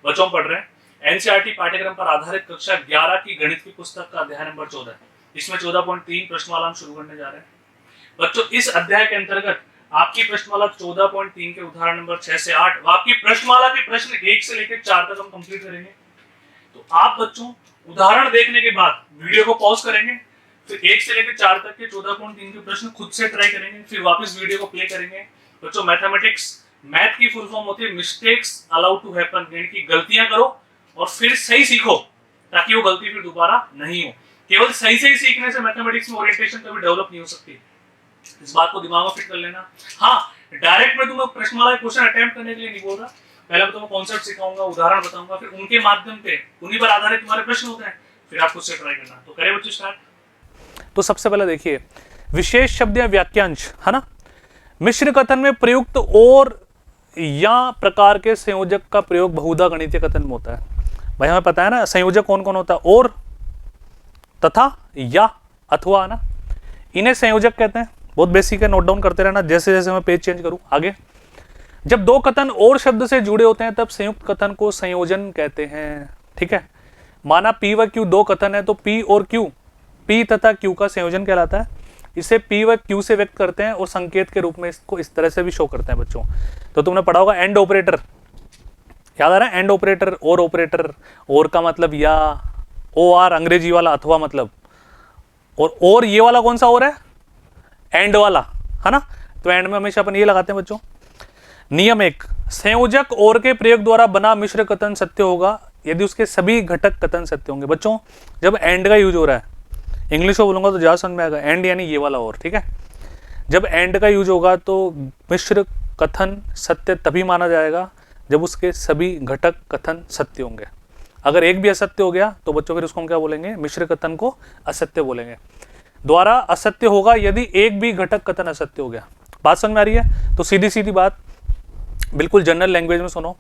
बच्चों पढ़ रहे हैं एनसीईआरटी पाठ्यक्रम पर आधारित कक्षा 11 की गणित की पुस्तक का अध्याय नंबर 14 है। इसमें 14.3 प्रश्नमाला हम शुरू करने जा रहे हैं। बच्चों इस अध्याय के अंतर्गत आपकी प्रश्नमाला 14.3 के उदाहरण नंबर 6 से 8 व आपकी प्रश्नमाला के प्रश्न 1 से लेकर 4 तक हम कंप्लीट करेंगे। तो आप बच्चों उदाहरण देखने के बाद वीडियो को पॉज करेंगे, फिर 1 से लेकर 4 तक के 14.3 के प्रश्न खुद से ट्राई करेंगे, फिर वापस वीडियो को प्ले करेंगे। बच्चों मैथमेटिक्स मैथ की फुल फॉर्म होती है मिस्टेक्स अलाउड टू हैपन, यानी कि गलतियां करो और फिर सही सीखो ताकि वो गलती फिर दोबारा नहीं हो। केवल सही सही सीखने से मैथमेटिक्स में ओरिएंटेशन कभी डेवलप नहीं हो सकती, इस बात को दिमाग में फिट कर लेना। हाँ, डायरेक्ट मैं तुम्हें प्रश्नमाला क्वेश्चन अटेम्प्ट करने के लिए नहीं बोल रहा, पहले मैं तुम्हें कॉन्सेप्ट सिखाऊंगा, उदाहरण बताऊंगा, फिर उनके माध्यम पे उन्हीं पर आधारित तुम्हारे प्रश्न होते हैं, फिर आप खुद से ट्राई करना। तो करें बच्चों स्टार्ट। तो सबसे पहले देखिए विशेष शब्द या वाक्यांश है ना, मिश्र कथन में प्रयुक्त और या प्रकार के संयोजक का प्रयोग बहुधा गणितीय कथन में होता है। भाई हमें पता है ना संयोजक कौन कौन होता है, और तथा या अथवा ना, इन्हें संयोजक कहते हैं। बहुत बेसिक है, नोट डाउन करते रहना जैसे जैसे मैं पेज चेंज करूं। आगे जब दो कथन और शब्द से जुड़े होते हैं तब संयुक्त कथन को संयोजन कहते हैं। ठीक है, माना P व Q दो कथन है तो P और Q, P तथा Q का संयोजन कहलाता है। इसे P व Q से व्यक्त करते हैं और संकेत के रूप में इसको इस तरह से भी शो करते हैं बच्चों। तो तुमने पढ़ा होगा एंड ऑपरेटर, याद आ रहा है एंड ऑपरेटर, और ऑपरेटर, और का मतलब या, OR अंग्रेजी वाला, अथवा मतलब, और ये वाला कौन सा और है, एंड वाला है ना। तो एंड में हमेशा अपन ये लगाते हैं बच्चों। नियम 1, संयोजक और के प्रयोग द्वारा बना मिश्र कथन सत्य होगा यदि उसके सभी घटक कथन सत्य होंगे। बच्चों जब एंड का यूज हो रहा है, इंग्लिश में बोलूंगा तो ज्यादा समझ में आएगा, एंड यानी ये वाला और। ठीक है, जब एंड का यूज होगा तो मिश्र कथन सत्य तभी माना जाएगा जब उसके सभी घटक कथन सत्य होंगे। अगर एक भी असत्य हो गया तो बच्चों फिर उसको हम क्या बोलेंगे, मिश्र कथन को असत्य बोलेंगे। द्वारा असत्य होगा यदि एक भी घटक कथन असत्य हो गया। बात समझ में आ रही है? तो सीधी सीधी बात, बिल्कुल जनरल लैंग्वेज में सुनो,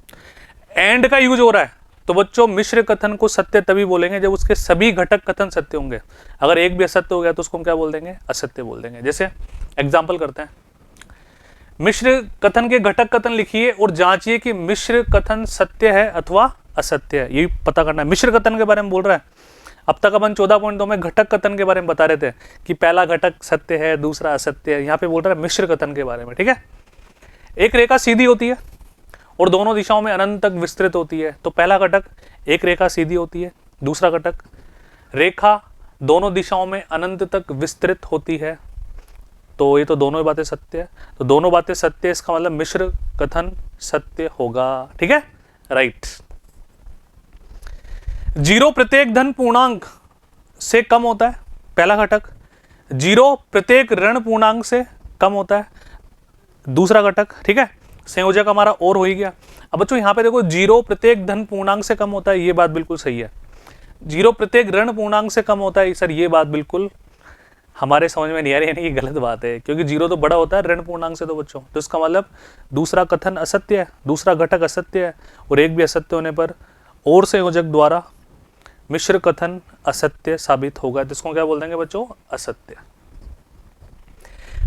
एंड का यूज हो रहा है तो बच्चों मिश्र कथन को सत्य तभी बोलेंगे जब उसके सभी घटक कथन सत्य होंगे। अगर एक भी असत्य हो गया तो उसको हम क्या बोल देंगे, असत्य बोल देंगे। जैसे एग्जाम्पल करते हैं, मिश्र कथन के घटक कथन लिखिए और जांचिए कि मिश्र कथन सत्य है अथवा असत्य है, यही पता करना है। मिश्र कथन के बारे में बोल रहा है। अब तक अपन 14.2 में घटक कथन के बारे में बता रहे थे कि पहला घटक सत्य है, दूसरा असत्य है। यहाँ पे बोल रहा है मिश्र कथन के बारे में। ठीक है, एक रेखा सीधी होती है और दोनों दिशाओं में अनंत तक विस्तृत होती है। तो पहला घटक एक रेखा सीधी होती है, दूसरा घटक रेखा दोनों दिशाओं में अनंत तक विस्तृत होती है। तो ये तो दोनों ही बातें सत्य है, तो दोनों बातें सत्य है, इसका मतलब मिश्र कथन सत्य होगा। ठीक है, राइट। 0 प्रत्येक धन पूर्णांक से कम होता है, पहला घटक। 0 प्रत्येक ऋण पूर्णांक से कम होता है, दूसरा घटक। ठीक है, संयोजक हमारा और हो ही गया। अब बच्चों यहाँ पे देखो 0 प्रत्येक धन पूर्णांक से कम होता है, ये बात बिल्कुल सही है। 0 प्रत्येक ऋण पूर्णांक से कम होता है, सर ये बात बिल्कुल हमारे समझ में नहीं आ रही, यानी कि गलत बात है, क्योंकि 0 तो बड़ा होता है ऋण पूर्णांक से। तो बच्चों तो इसका मतलब दूसरा कथन असत्य है, दूसरा घटक असत्य है, और एक भी असत्य होने पर और संयोजक द्वारा मिश्र कथन असत्य साबित होगा। तो इसको क्या बोल देंगे बच्चों, असत्य।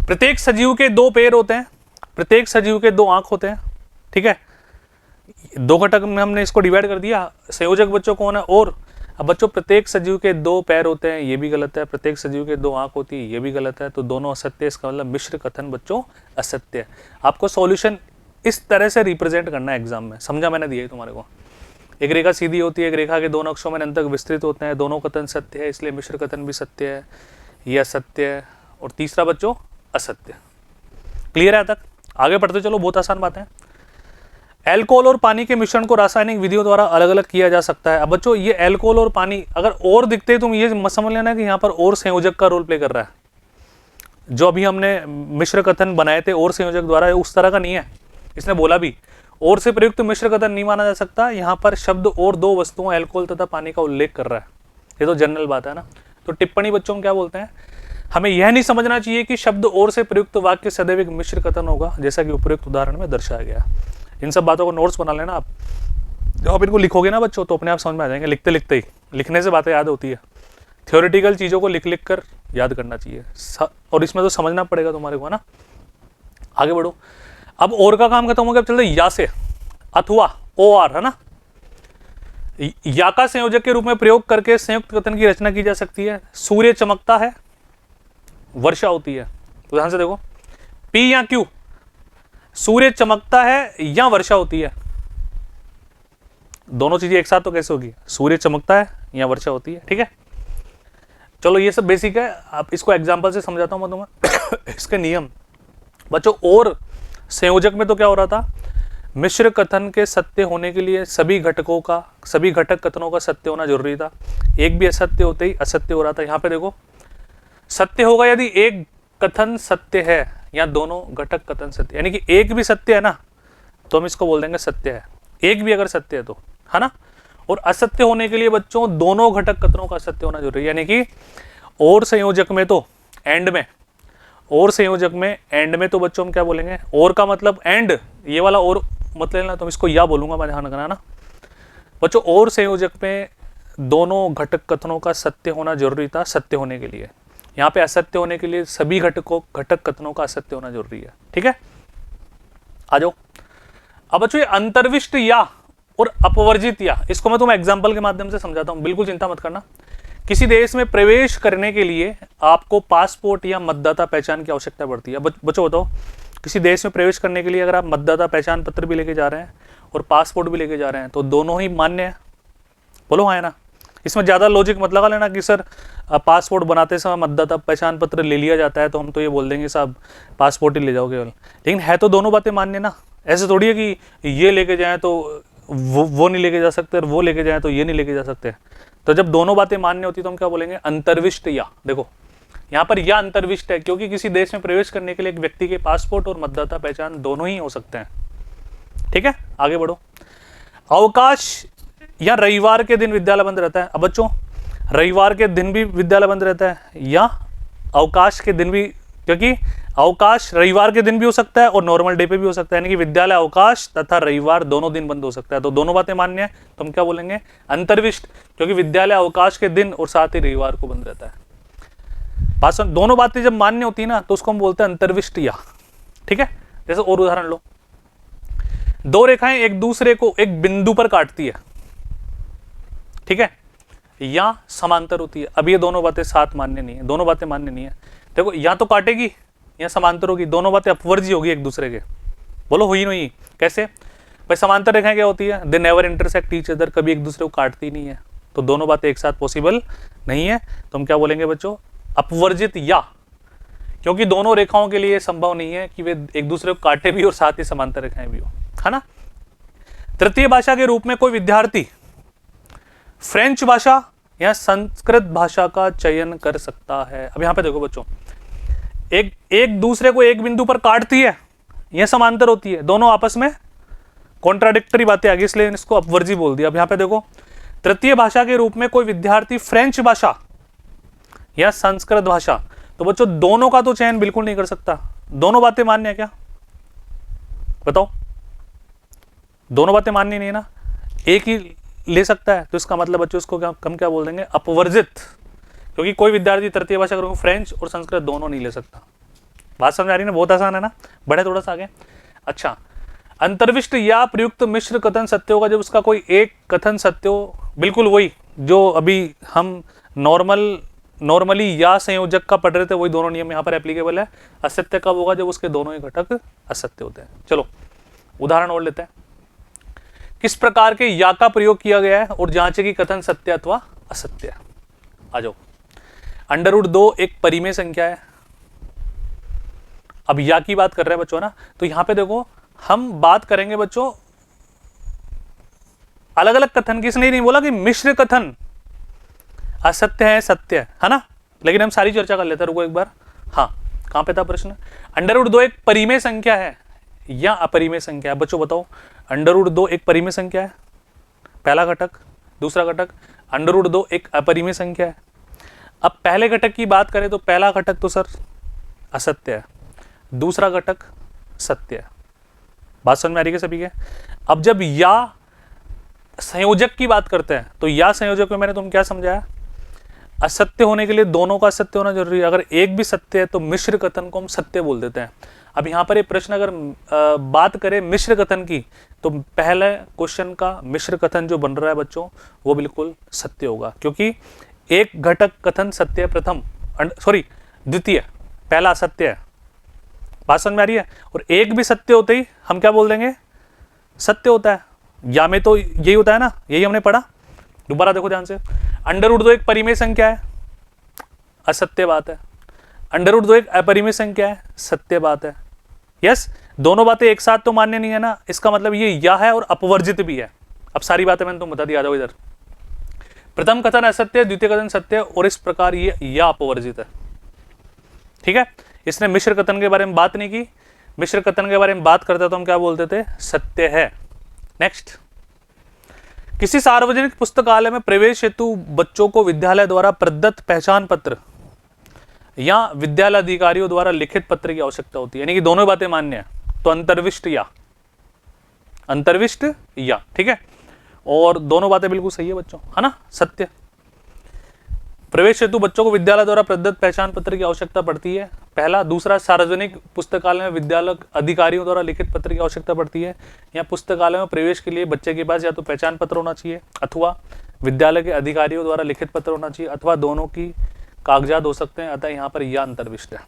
प्रत्येक सजीव के 2 पैर होते हैं, प्रत्येक सजीव के 2 आंख होते हैं। ठीक है, 2 घटक में हमने इसको डिवाइड कर दिया। संयोजक बच्चों कौन है, और। अब बच्चों प्रत्येक सजीव के 2 पैर होते हैं, ये भी गलत है। प्रत्येक सजीव के 2 आंख होती है, ये भी गलत है। तो दोनों असत्य, इसका मतलब मिश्र कथन बच्चों असत्य है। आपको सॉल्यूशन इस तरह से रिप्रेजेंट करना है एग्जाम में, समझा मैंने दिया है तुम्हारे को। एक रेखा सीधी होती है, एक रेखा के दोनों अक्षों में अनंत तक विस्तृत होते हैं, दोनों कथन सत्य है, इसलिए मिश्र कथन भी सत्य है, यह असत्य है। और तीसरा बच्चों असत्य। क्लियर है? तक आगे पढ़ते चलो, बहुत आसान बात है। एल्कोहल और पानी के मिश्रण को रासायनिक विधियों द्वारा अलग अलग किया जा सकता है। अब बच्चों ये एल्कोहल और पानी अगर और दिखते तुम ये मत समझ लेना कि यहाँ पर और संयोजक का रोल प्ले कर रहा है। जो अभी हमने मिश्र कथन बनाए थे और संयोजक द्वारा, उस तरह का नहीं है। इसने बोला भी और से प्रयुक्त मिश्र कथन नहीं माना जा सकता। यहाँ पर शब्द और 2 वस्तुओं अल्कोहल तथा पानी का उल्लेख कर रहा है, ये तो जनरल बात है ना। तो टिप्पणी बच्चों में क्या बोलते हैं, हमें यह नहीं समझना चाहिए कि शब्द और से प्रयुक्त वाक्य सदैव एक मिश्र कथन होगा, जैसा कि उपयुक्त उदाहरण में दर्शाया गया। इन सब बातों को नोट्स बना लेना आप, जब आप इनको लिखोगे ना बच्चों तो अपने आप समझ में आ जाएंगे, लिखते लिखते ही। लिखने से बातें याद होती है, थ्योरेटिकल चीज़ों को लिख लिख कर याद करना चाहिए, और इसमें तो समझना पड़ेगा तुम्हारे को ना। आगे बढ़ो, अब और का काम खत्म हो गया, अब चलते या से, अथवा, OR है ना। या का संयोजक के रूप में प्रयोग करके संयुक्त कथन की रचना की जा सकती है। सूर्य चमकता है, वर्षा होती है। तो ध्यान से देखो, पी या क्यू, सूर्य चमकता है या वर्षा होती है। दोनों चीजें एक साथ तो कैसे होगी, सूर्य चमकता है या वर्षा होती है। ठीक है, चलो ये सब बेसिक है, आप इसको एग्जांपल से समझाता हूं मैं तुम्हें इसके नियम। बच्चों और संयोजक में तो क्या हो रहा था, मिश्र कथन के सत्य होने के लिए सभी घटक कथनों का सत्य होना जरूरी था। एक भी असत्य होते ही असत्य हो रहा था। यहाँ पे देखो, सत्य होगा यदि एक कथन सत्य है या दोनों घटक कथन सत्य, यानी कि एक भी सत्य है ना तो हम इसको बोल देंगे सत्य है, एक भी अगर सत्य है तो, है ना। और असत्य होने के लिए बच्चों दोनों घटक कथनों का सत्य होना जरूरी है, यानी कि और संयोजक में तो एंड में, और संयोजक में एंड में तो बच्चों हम क्या बोलेंगे, और का मतलब एंड, ये वाला और मत लेना, तो इसको या बोलूंगा मैं, ध्यान रखना ना बच्चों। और संयोजक में दोनों घटक कथनों का सत्य होना जरूरी था सत्य होने के लिए। यहाँ पे असत्य होने के लिए सभी घटक कथनों का असत्य होना जरूरी है। ठीक है, आ जाओ। अब बच्चों ये अंतर्विष्ट या और अपवर्जित या, इसको मैं तुम्हें एग्जाम्पल के माध्यम से समझाता हूं, बिल्कुल चिंता मत करना। किसी देश में प्रवेश करने के लिए आपको पासपोर्ट या मतदाता पहचान की आवश्यकता पड़ती है। बच्चों बताओ, किसी देश में प्रवेश करने के लिए अगर आप मतदाता पहचान पत्र भी लेके जा रहे हैं और पासपोर्ट भी लेके जा रहे हैं तो दोनों ही मान्य है? बोलो हाँ है ना। इसमें ज़्यादा लॉजिक मत लगा लेना कि सर पासपोर्ट बनाते समय मतदाता पहचान पत्र ले लिया जाता है तो हम तो ये बोल देंगे साहब पासपोर्ट ही ले जाओ केवल, लेकिन है तो दोनों बातें मान्य ना। ऐसे थोड़ी है कि ये लेके जाएं तो वो नहीं लेके जा सकते और वो लेके जाएं तो ये नहीं लेके जा सकते। तो जब दोनों बातें मान्य होती तो हम क्या बोलेंगे, अंतर्विष्ट या। देखो यहाँ पर या अंतर्विष्ट है क्योंकि किसी देश में प्रवेश करने के लिए एक व्यक्ति के पासपोर्ट और मतदाता पहचान दोनों ही हो सकते हैं। ठीक है, आगे बढ़ो। अवकाश या रविवार के दिन विद्यालय बंद रहता है। अब बच्चों रविवार के दिन भी विद्यालय बंद रहता है या अवकाश के दिन भी, क्योंकि अवकाश रविवार के दिन भी हो सकता है और नॉर्मल डे पे भी हो सकता है, यानी कि विद्यालय अवकाश तथा रविवार दोनों दिन बंद हो सकता है। तो दोनों बातें मान्य है तो हम क्या बोलेंगे, अंतर्विष्ट, क्योंकि विद्यालय अवकाश के दिन और साथ ही रविवार को बंद रहता है। दोनों बातें जब मान्य होती है ना तो उसको हम बोलते हैं अंतर्विष्ट या। ठीक है, जैसे और उदाहरण लो, दो रेखाएं एक दूसरे को एक बिंदु पर काटती है, ठीक है, या समांतर होती है। अब ये दोनों बातें साथ मान्य नहीं है, दोनों बातें मान्य नहीं है। देखो या तो काटेगी या समांतर होगी, दोनों बातें अपवर्जी होगी एक दूसरे के। बोलो हुई नहीं, कैसे भाई? समांतर रेखाएं क्या होती है, they never intersect each other, कभी एक दूसरे को काटती नहीं है, तो दोनों बातें एक साथ पॉसिबल नहीं है। तो हम क्या बोलेंगे बच्चों, अपवर्जित या, क्योंकि दोनों रेखाओं के लिए संभव नहीं है कि वे एक दूसरे को काटे भी और साथ ही समांतर रेखाएं भी हो, है ना। तृतीय भाषा के रूप में कोई विद्यार्थी फ्रेंच भाषा या संस्कृत भाषा का चयन कर सकता है। अब यहां पे देखो बच्चों, एक दूसरे को एक बिंदु पर काटती है या समांतर होती है, दोनों आपस में कॉन्ट्राडिक्टरी बातें आ गई, इसलिए इसको अपवर्जी बोल दिया। अब यहां पे देखो, तृतीय भाषा के रूप में कोई विद्यार्थी फ्रेंच भाषा या संस्कृत भाषा, तो बच्चों दोनों का तो चयन बिल्कुल नहीं कर सकता। दोनों बातें मान्य है क्या, बताओ? दोनों बातें मान्य नहीं है ना, एक ही ले सकता है। तो इसका मतलब बच्चों इसको हम क्या बोल देंगे, अपवर्जित, क्योंकि कोई विद्यार्थी तृतीय भाषा के फ्रेंच और संस्कृत दोनों नहीं ले सकता। बात समझ आ रही है ना, बहुत आसान है ना, बढ़े थोड़ा सा आगे। अच्छा, अंतर्विष्ट या प्रयुक्त मिश्र कथन सत्य होगा जब उसका कोई एक कथन सत्य हो, बिल्कुल वही जो अभी हम नॉर्मली या संयोजक का पढ़ रहे थे, वही दोनों नियम यहाँ पर एप्लीकेबल है। असत्य कब होगा, जब उसके दोनों ही घटक असत्य होते हैं। चलो उदाहरण और लेते हैं, किस प्रकार के या का प्रयोग किया गया है और जांचे की कथन सत्य अथवा असत्य है। आ जाओ, √2 एक परिमेय संख्या है। अब या की बात कर रहे हैं बच्चों ना, तो यहां पे देखो हम बात करेंगे बच्चों अलग अलग कथन की। इसने नहीं बोला कि मिश्र कथन असत्य है सत्य है ना, लेकिन हम सारी चर्चा कर लेते हैं, रुको एक बार। हाँ, कहां पे था प्रश्न? √2 एक परिमेय संख्या है या अपरिमेय संख्या है? बच्चों बताओ, √2 एक परिमेय संख्या है, पहला घटक। दूसरा घटक, √2 एक अपरिमेय संख्या है। अब पहले घटक की बात करें तो पहला घटक तो सर असत्य है, दूसरा घटक सत्य है। बात समझ में आ रही है सभी के? अब जब या संयोजक की बात करते हैं तो या संयोजक में मैंने तुम क्या समझाया, असत्य होने के लिए दोनों का सत्य होना जरूरी है। अगर एक भी सत्य है तो मिश्र कथन को हम सत्य बोल देते हैं। अब यहाँ पर ये प्रश्न अगर बात करें मिश्र कथन की, तो पहले क्वेश्चन का मिश्र कथन जो बन रहा है बच्चों वो बिल्कुल सत्य होगा, क्योंकि एक घटक कथन सत्य है प्रथम, सॉरी द्वितीय, पहला असत्य है। बात समझ में आ रही है? और एक भी सत्य होते ही हम क्या बोल देंगे, सत्य होता है। या में तो यही होता है ना, यही हमने पढ़ा। दोबारा देखो ध्यान से, अंडर रूट 2 एक परिमेय संख्या है, असत्य बात है। अंडर रूट 2 एक अपरिमेय संख्या है, सत्य बात है। यस, दोनों बातें एक साथ तो मान्य नहीं है ना, इसका मतलब ये या है और अपवर्जित भी है। अब सारी बातें मैंने तुम बता दी, आ जाओ इधर। प्रथम कथन असत्य है, द्वितीय कथन सत्य है, और इस प्रकार ये या अपवर्जित है। ठीक है, इसने मिश्र कथन के बारे में बात नहीं की। मिश्र कथन के बारे में बात करते तो हम क्या बोलते थे, सत्य है। नेक्स्ट, किसी सार्वजनिक पुस्तकालय में प्रवेश हेतु बच्चों को विद्यालय द्वारा प्रदत्त पहचान पत्र या विद्यालय अधिकारियों द्वारा लिखित पत्र की आवश्यकता होती है, यानी कि दोनों बातें मान्य है। तो अंतर्विष्ट या, ठीक है, और दोनों बातें बिल्कुल सही है बच्चों, है ना, सत्य। प्रवेश हेतु बच्चों को विद्यालय द्वारा प्रदत्त पहचान पत्र की आवश्यकता पड़ती है, पहला। दूसरा, सार्वजनिक पुस्तकालय में विद्यालय अधिकारियों द्वारा लिखित पत्र की आवश्यकता पड़ती है। या पुस्तकालय में प्रवेश के लिए बच्चे के पास या तो पहचान पत्र होना चाहिए अथवा विद्यालय के अधिकारियों द्वारा लिखित पत्र होना चाहिए, अथवा दोनों की कागजात हो सकते हैं। अतः यहाँ पर यह अंतर्विष्ट है।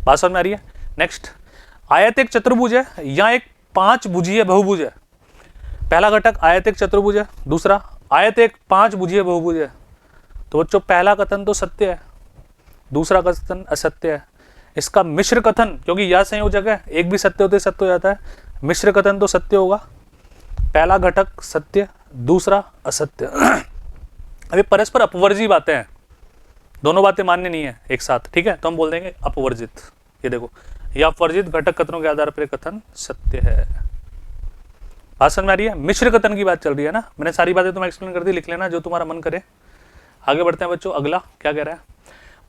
बात समझ में आ रही है? नेक्स्ट, आयत एक चतुर्भुज है या एक 5 भुजीय बहुभुज है। पहला घटक आयत एक चतुर्भुज है, दूसरा आयत एक 5 भुजीय बहुभुज है। तो बच्चों पहला कथन तो सत्य है, दूसरा कथन असत्य है। इसका मिश्र कथन, क्योंकि यह संयोजक है, एक भी सत्य होते सत्य हो जाता है, मिश्र कथन तो सत्य होगा। पहला घटक सत्य, दूसरा असत्य। अभी परस्पर अपवर्जी बातें हैं, दोनों बातें मान्य नहीं है एक साथ, ठीक है, तो हम बोल देंगे अपवर्जित। ये देखो, यह अपवर्जित घटक कथनों के आधार पर कथन सत्य है। बात समझ में आ रही है? मिश्र कथन की बात चल रही है ना, मैंने सारी बातें तुम्हें एक्सप्लेन कर दी, लिख लेना जो तुम्हारा मन करे। आगे बढ़ते हैं बच्चों, अगला क्या कह रहा है,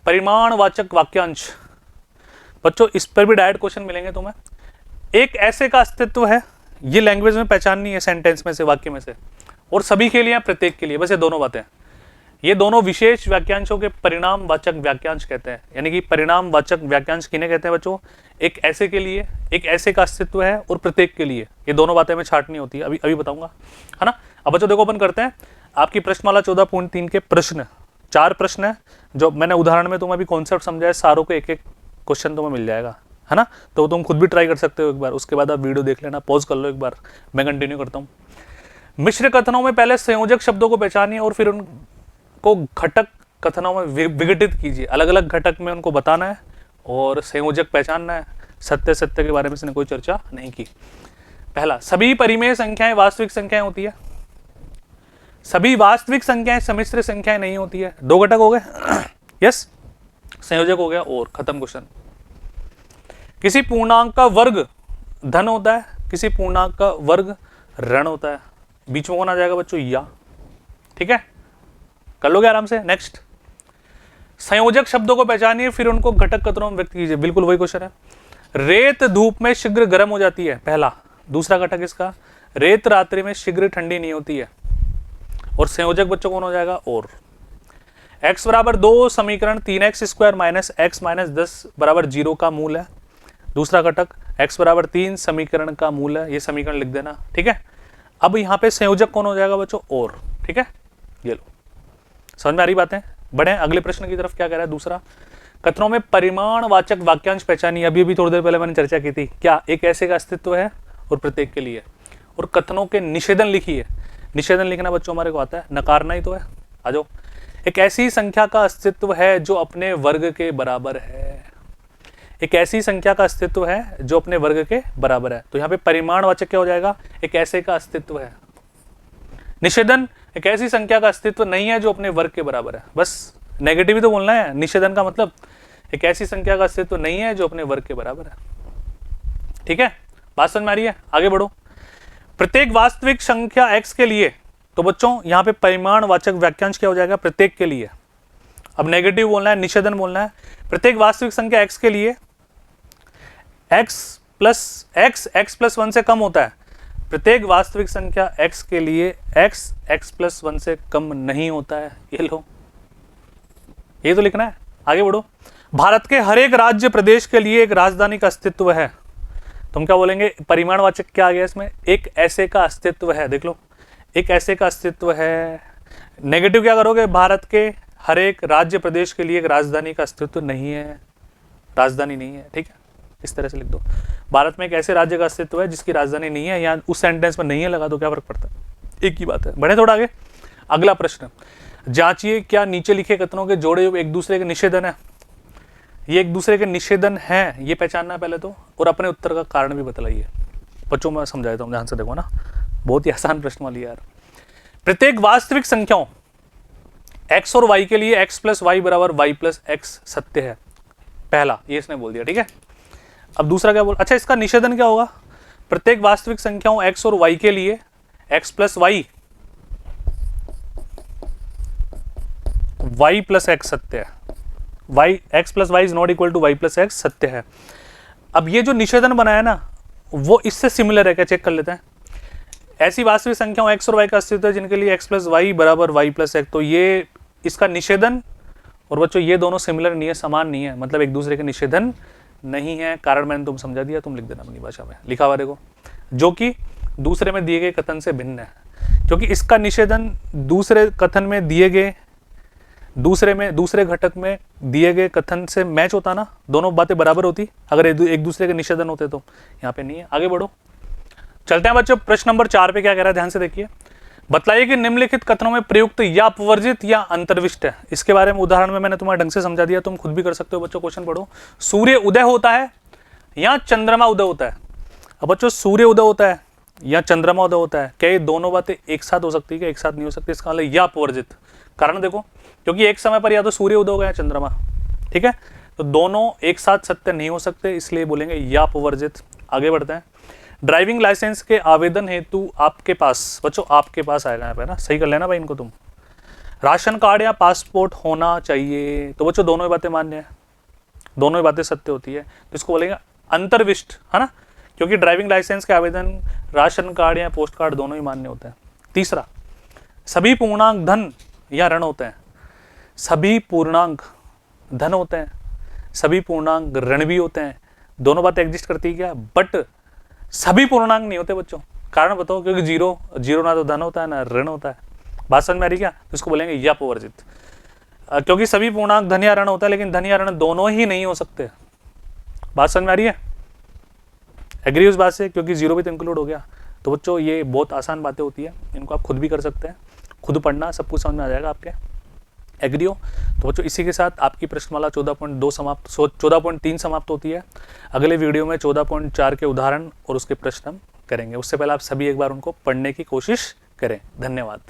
परिमाणवाचक वाक्यांश। बच्चों इस पर भी डायरेक्ट क्वेश्चन मिलेंगे तुम्हें। एक ऐसे का अस्तित्व है, ये लैंग्वेज में पहचाननी है, सेंटेंस में से, वाक्य में से, और सभी के लिए, प्रत्येक के लिए, बस ये दोनों बातें। ये दोनों विशेष वाक्यांशों के परिणामवाचक वाक्यांश कहते हैं। यानी कि परिणामवाचक वाक्यांश किन्हें कहते हैं बच्चों, एक ऐसे के लिए, एक ऐसे का अस्तित्व है, और प्रत्येक के लिए। ये दोनों बातें में छाटनी होती है, अभी बताऊंगा, है ना। अब बच्चों देखो, अपन करते हैं आपकी प्रश्नमाला 14.3 के प्रश्न। 4 प्रश्न है, जो मैंने उदाहरण में तुम्हें अभी कॉन्सेप्ट समझाया, सारों को एक एक क्वेश्चन तुम्हें मिल जाएगा, है ना। तो तुम खुद भी ट्राई कर सकते हो एक बार, उसके बाद आप वीडियो देख लेना, पॉज कर लो एक बार, मैं कंटिन्यू करता हूँ। मिश्र कथनों में पहले संयोजक शब्दों को पहचानिए और फिर उनको घटक कथनों में विघटित कीजिए। अलग अलग घटक में उनको बताना है और संयोजक पहचानना है। सत्य के बारे में इसने कोई चर्चा नहीं की। पहला, सभी परिमेय संख्याएं वास्तविक संख्याएं होती है। सभी वास्तविक संख्याएं सम्मिश्र संख्याएं नहीं होती है। 2 घटक हो गए, यस, संयोजक हो गया, और खत्म क्वेश्चन। किसी पूर्णांक का वर्ग धन होता है, किसी पूर्णांक का वर्ग ऋण होता है। बीच में कौन आ जाएगा बच्चों, या, ठीक है, कर लोगे आराम से। नेक्स्ट, संयोजक शब्दों को पहचानिए फिर उनको घटक कथनों में व्यक्त कीजिए। बिल्कुल वही क्वेश्चन है। रेत धूप में शीघ्र गर्म हो जाती है, पहला। दूसरा घटक इसका, रेत रात्रि में शीघ्र ठंडी नहीं होती है। और संयोजक बच्चों कौन हो जाएगा, और। x बराबर 2 समीकरण 3x² माइनस x माइनस 10 बराबर 0 का मूल है। दूसरा घटक x बराबर 3 समीकरण का मूल है। ये समीकरण लिख देना, ठीक है। अब यहाँ पे संयोजक कौन हो जाएगा बच्चों, और, ठीक है। ये लो, समझ में आ रही बातें। बढ़े अगले प्रश्न की तरफ। क्या कह रहा है दूसरा, कथनों में परिमाणवाचक वाक्यांश पहचानिए। अभी थोड़ी देर पहले मैंने चर्चा की थी, क्या एक ऐसे का अस्तित्व है और प्रत्येक के लिए। और कथनों के निषेधन लिखिए। निषेधन लिखना बच्चों हमारे को आता है, नकारना ही तो है। आ जाओ। एक ऐसी संख्या का अस्तित्व है जो अपने वर्ग के बराबर है। एक ऐसी संख्या का अस्तित्व है जो अपने वर्ग के बराबर है। तो यहाँ पे परिमाणवाचक क्या हो जाएगा, एक ऐसे का अस्तित्व है। निषेधन, एक ऐसी संख्या का अस्तित्व नहीं है जो अपने वर्ग के बराबर है। बस नेगेटिव ही तो बोलना है। निषेधन का मतलब एक ऐसी संख्या का अस्तित्व नहीं है जो अपने वर्ग के बराबर है, ठीक है। बात समझ में आ रही है? आगे बढ़ो। प्रत्येक वास्तविक संख्या x के लिए, तो बच्चों यहाँ पे परिमाणवाचक वाक्यांश क्या हो जाएगा, प्रत्येक के लिए। अब नेगेटिव बोलना है, निषेधन बोलना है। प्रत्येक वास्तविक संख्या x के लिए x प्लस 1 से कम होता है। प्रत्येक वास्तविक संख्या x के लिए x प्लस 1 से कम नहीं होता है। ये लो, ये तो लिखना है। आगे बढ़ो। भारत के हर एक राज्य प्रदेश के लिए एक राजधानी का अस्तित्व है। तुम क्या बोलेंगे, परिमाणवाचक क्या आ गया इसमें, एक ऐसे का अस्तित्व है। देख लो, एक ऐसे का अस्तित्व है। नेगेटिव क्या करोगे, भारत के हर एक राज्य प्रदेश के लिए एक राजधानी का अस्तित्व नहीं है, राजधानी नहीं है। ठीक है, इस तरह से लिख दो, भारत में एक ऐसे राज्य का अस्तित्व है जिसकी राजधानी नहीं है। यहाँ उस सेंटेंस में नहीं है लगा दो, क्या फर्क पड़ता है, एक ही बात है। बढ़े थोड़ा आगे। अगला प्रश्न, जांचिए क्या नीचे लिखे कथनों के जोड़े हुए एक दूसरे के निषेधन है। ये एक दूसरे के निषेधन है, ये पहचानना है पहले तो, और अपने उत्तर का कारण भी बतलाइए। बच्चों में समझाया था, ध्यान से देखो ना, बहुत ही आसान प्रश्न वाली यार। प्रत्येक वास्तविक संख्याओं x और y के लिए x प्लस वाई बराबर y प्लस एक्स सत्य है। पहला ये इसने बोल दिया, ठीक है। अब दूसरा क्या बोल, अच्छा इसका निषेधन क्या होगा, प्रत्येक वास्तविक संख्याओं x और y के लिए x plus y y plus x सत्य है। x plus y is not equal to y plus x सत्य है। अब ये जो निषेधन बनाया ना वो इससे सिमिलर है क्या, चेक कर लेते हैं। ऐसी वास्तविक संख्याओं x और y का अस्तित्व है जिनके लिए x प्लस वाई बराबर y प्लस एक्स, तो ये इसका निषेधन, और बच्चों ये दोनों सिमिलर नहीं है, समान नहीं है, मतलब एक दूसरे के निषेधन नहीं है। कारण मैंने तुम समझा दिया, तुम लिख देना अपनी भाषा में, लिखा हुआ देखो, जो कि दूसरे में दिए गए कथन से भिन्न है। क्योंकि इसका निषेधन दूसरे कथन में दिए गए, दूसरे घटक में दिए गए कथन से मैच होता ना, दोनों बातें बराबर होती अगर एक दूसरे के निषेधन होते, तो यहाँ पे नहीं है। आगे बढ़ो, चलते हैं बच्चों प्रश्न नंबर 4 पे क्या कह रहा है, ध्यान से देखिए। बतलाइए कि निम्नलिखित कथनों में प्रयुक्त या अपवर्जित या अंतर्विष्ट है। इसके बारे में उदाहरण में मैंने तुम्हारे ढंग से समझा दिया, तुम खुद भी कर सकते हो बच्चों। क्वेश्चन पढ़ो, सूर्य उदय होता है या चंद्रमा उदय होता है। अब बच्चों सूर्य उदय होता है या चंद्रमा उदय होता है, क्या ये दोनों बातें एक साथ हो सकती है, क्या एक साथ नहीं हो सकती। इसका मतलब या अपवर्जित। कारण देखो, क्योंकि एक समय पर या तो सूर्य उदय होगा या चंद्रमा, ठीक है, तो दोनों एक साथ सत्य नहीं हो सकते, इसलिए बोलेंगे या अपवर्जित। आगे बढ़ते हैं। ड्राइविंग लाइसेंस के आवेदन हेतु आपके पास, बच्चों आपके पास आएगा यहाँ पे ना, सही कर लेना भाई इनको तुम, राशन कार्ड या पासपोर्ट होना चाहिए। तो बच्चों दोनों ही बातें मान्य है, दोनों ही बातें सत्य होती है, तो इसको बोलेंगे अंतर्विष्ट, है ना, क्योंकि ड्राइविंग लाइसेंस के आवेदन राशन कार्ड या पोस्ट कार्ड दोनों ही मान्य होते हैं। तीसरा, सभी पूर्णांक धन या ऋण होते हैं। सभी पूर्णांक धन होते हैं, सभी पूर्णांक ऋण भी होते हैं, दोनों बातें एग्जिस्ट करती है क्या, बट सभी पूर्णांक नहीं होते बच्चों। कारण बताओ, क्योंकि जीरो ना तो धन होता है ना ऋण होता है। बात समझ में आ रही क्या, तो इसको बोलेंगे या अपवर्जित। क्योंकि सभी पूर्णांक धन या ऋण होता है, लेकिन धन या ऋण दोनों ही नहीं हो सकते। बात समझ में आ रही है, एग्री उस बात से, क्योंकि जीरो भी तो इंक्लूड हो गया। तो बच्चों ये बहुत आसान बातें होती है, इनको आप खुद भी कर सकते हैं, खुद पढ़ना, सब कुछ समझ में आ जाएगा आपके। एग्री हो तो बच्चों इसी के साथ आपकी प्रश्नमाला 14.2 समाप्त, 14.3 समाप्त होती है। अगले वीडियो में 14.4 के उदाहरण और उसके प्रश्न हम करेंगे। उससे पहले आप सभी एक बार उनको पढ़ने की कोशिश करें। धन्यवाद।